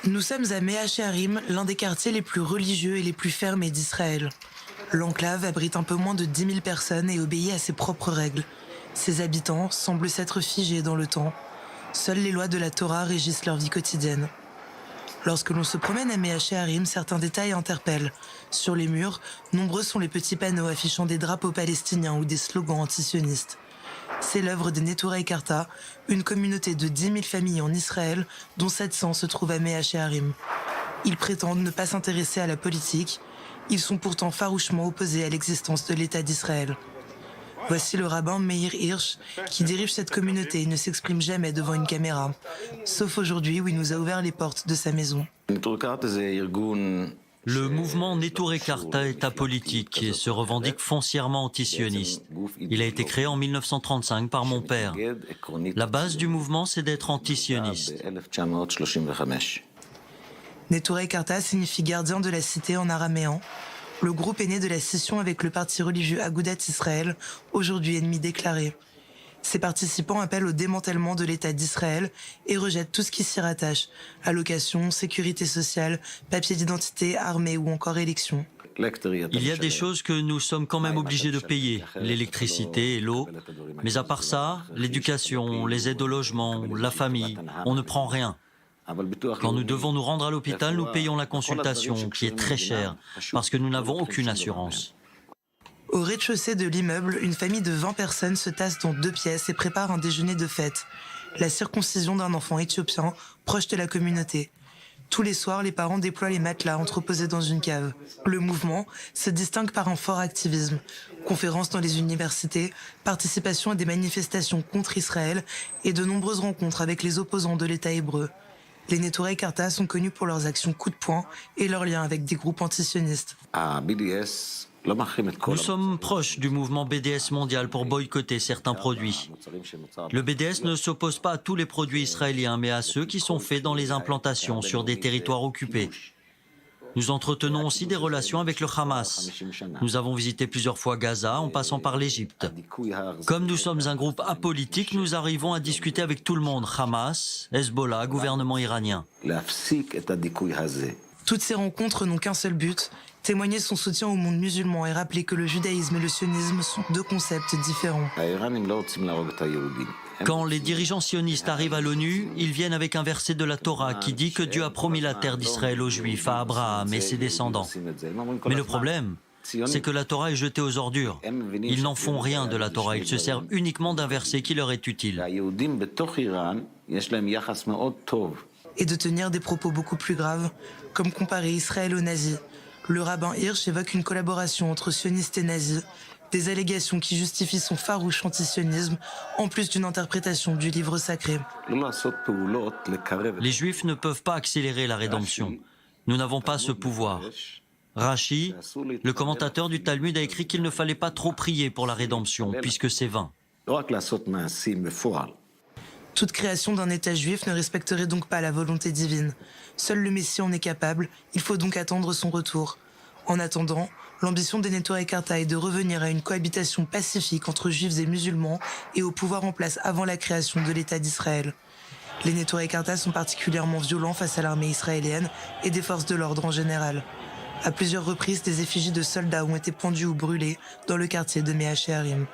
Nous sommes à Mea Shearim, l'un des quartiers les plus religieux et les plus fermés d'Israël. L'enclave abrite un peu moins de 10 000 personnes et obéit à ses propres règles. Ses habitants semblent s'être figés dans le temps. Seules les lois de la Torah régissent leur vie quotidienne. Lorsque l'on se promène à Mea Shearim, certains détails interpellent. Sur les murs, nombreux sont les petits panneaux affichant des drapeaux palestiniens ou des slogans antisionistes. C'est l'œuvre des Neturei Karta, une communauté de 10 000 familles en Israël, dont 700 se trouvent à Mea Shearim. Ils prétendent ne pas s'intéresser à la politique. Ils sont pourtant farouchement opposés à l'existence de l'État d'Israël. Voici le rabbin Meir Hirsch, qui dirige cette communauté et ne s'exprime jamais devant une caméra, sauf aujourd'hui où il nous a ouvert les portes de sa maison. Le mouvement Neturei Karta est apolitique et se revendique foncièrement antisioniste. Il a été créé en 1935 par mon père. La base du mouvement, c'est d'être antisioniste. Neturei Karta signifie gardien de la cité en araméen. Le groupe est né de la scission avec le parti religieux Agudat Israël, aujourd'hui ennemi déclaré. Ses participants appellent au démantèlement de l'État d'Israël et rejettent tout ce qui s'y rattache, allocations, sécurité sociale, papier d'identité, armée ou encore élections. Il y a des choses que nous sommes quand même obligés de payer, l'électricité et l'eau. Mais à part ça, l'éducation, les aides au logement, la famille, on ne prend rien. Quand nous devons nous rendre à l'hôpital, nous payons la consultation, qui est très chère, parce que nous n'avons aucune assurance. Au rez-de-chaussée de l'immeuble, une famille de 20 personnes se tasse dans 2 pièces et prépare un déjeuner de fête. La circoncision d'un enfant éthiopien, proche de la communauté. Tous les soirs, les parents déploient les matelas entreposés dans une cave. Le mouvement se distingue par un fort activisme. Conférences dans les universités, participation à des manifestations contre Israël et de nombreuses rencontres avec les opposants de l'État hébreu. Les Neturei Karta sont connus pour leurs actions coup de poing et leurs liens avec des groupes antisionistes. Nous sommes proches du mouvement BDS mondial pour boycotter certains produits. Le BDS ne s'oppose pas à tous les produits israéliens, mais à ceux qui sont faits dans les implantations sur des territoires occupés. Nous entretenons aussi des relations avec le Hamas. Nous avons visité plusieurs fois Gaza en passant par l'Égypte. Comme nous sommes un groupe apolitique, nous arrivons à discuter avec tout le monde, Hamas, Hezbollah, gouvernement iranien. Toutes ces rencontres n'ont qu'un seul but, témoigner son soutien au monde musulman et rappeler que le judaïsme et le sionisme sont 2 concepts différents. Quand les dirigeants sionistes arrivent à l'ONU, ils viennent avec un verset de la Torah qui dit que Dieu a promis la terre d'Israël aux Juifs, à Abraham et ses descendants. Mais le problème, c'est que la Torah est jetée aux ordures. Ils n'en font rien de la Torah, ils se servent uniquement d'un verset qui leur est utile. Et de tenir des propos beaucoup plus graves, comme comparer Israël aux nazis. Le rabbin Hirsch évoque une collaboration entre sionistes et nazis, des allégations qui justifient son farouche antisionisme, en plus d'une interprétation du livre sacré. Les Juifs ne peuvent pas accélérer la rédemption. Nous n'avons pas ce pouvoir. Rashi, le commentateur du Talmud, a écrit qu'il ne fallait pas trop prier pour la rédemption, puisque c'est vain. Toute création d'un État juif ne respecterait donc pas la volonté divine. Seul le Messie en est capable, il faut donc attendre son retour. En attendant, l'ambition des Neturei Karta est de revenir à une cohabitation pacifique entre juifs et musulmans et au pouvoir en place avant la création de l'État d'Israël. Les Neturei Karta sont particulièrement violents face à l'armée israélienne et des forces de l'ordre en général. À plusieurs reprises, des effigies de soldats ont été pendues ou brûlées dans le quartier de Mea Shearim.